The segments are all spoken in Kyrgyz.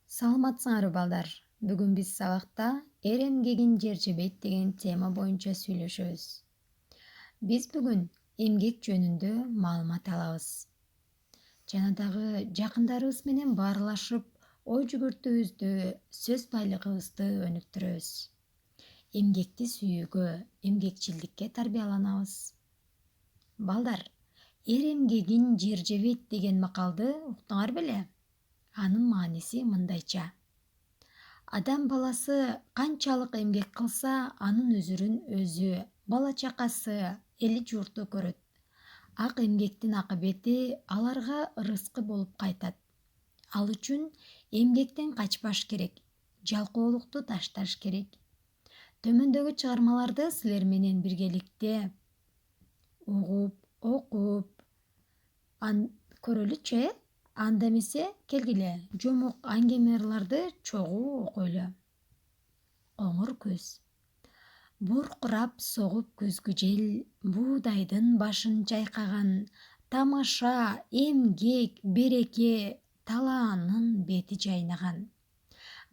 Саламатсыңарбы балдар. Бүгүн биз сабакта эр эмгегин жер жебейт деген тема боюнча сүйлөшөбүз. Биз бүгүн эмгек жөнүндө маалымат алабыз. Жана дагы жакындарыбыз менен баарлашып, ой жүгүртүүбүздү, сөз байлыгыбызды өнүктүрөбүз. Эмгекти сүйүүгө, эмгекчилдикке тарбияланабыз. Балдар, эр эмгегин жер жебейт деген макалды уктуңар беле? Анын мааниси мындайча: адам баласы канчалык эмгек кылса, анын өзүрүн өзү, бала чакасы, эли журту көрөт. Ак эмгектин акыбети аларга ырыскы болуп кайтат. Ал үчүн эмгектен качпаш керек, жалкоолукту ташташ керек. Төмөндөгү чыгармаларды силер менен биргеликте угуп, окуп, көрөлүчү, Анда эмесе келгиле, жомок аңгеме ырларды чогуу окойлу. Коңур күз. Буркурап согуп күзгү жел, буудайдын башын чайкаган, тамаша, эмгек, береке, талаанын бети жайнаган.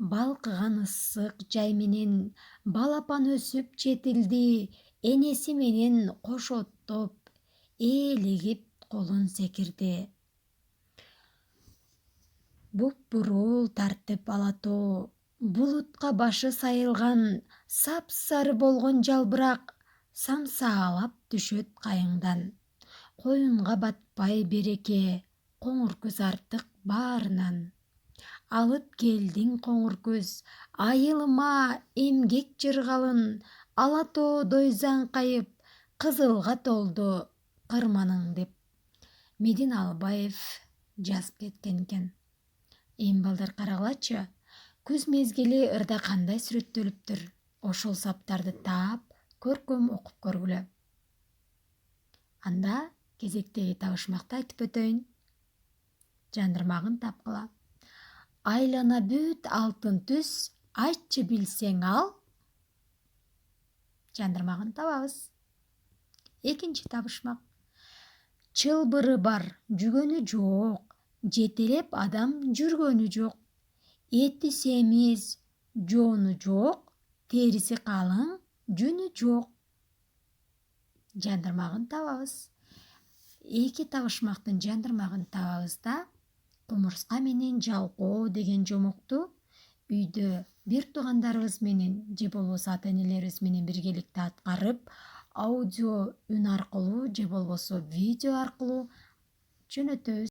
Балкыган ысык жай менен балапан өсүп жетилди, энеси менен кош оттоп, ээлегип колун секирди. Буп-бурул тартып ала тоо, булутка башы сайылган, сап-сары болгон жалбырак самсаалап түшөт кайыңдан. Коюнга батпай береке, коңур күз артык баарынан. Алып келдиң коңур күз, айылыма эмгек жыргалын, ала тоодой заңкайып, кызылга толду кырманың деп Медин Албаев жазып кеткен экен. Эми балдар карагылачы, күз мезгили ырда кандай сүрөттөлүптүр? Ошол саптарды таап, көркөм окуп көргүлө. Анда кезектеги табышмакты айтып өтөйүн. Жандырмагын тапкыла. Айлана бүт алтын түс, айтчы билсең ал. Жандырмагын табабыз. Экинчи табышмак. Чылбыры бар, жүгөнү жок, жетелеп адам жүргөнү жок. Эти семиз, жоону жок, териси калың, жүнү жок. Жандырмагын табабыз. Эки табышмактын жандырмагын табабыз да, кумурска менен жалкоо деген жомокту үйдө бир туугандарыбыз менен же болбосо ата энелерибиз менен биргеликте аткарып, аудио үн аркылуу же болбосо видео аркылуу жөнөтөбүз.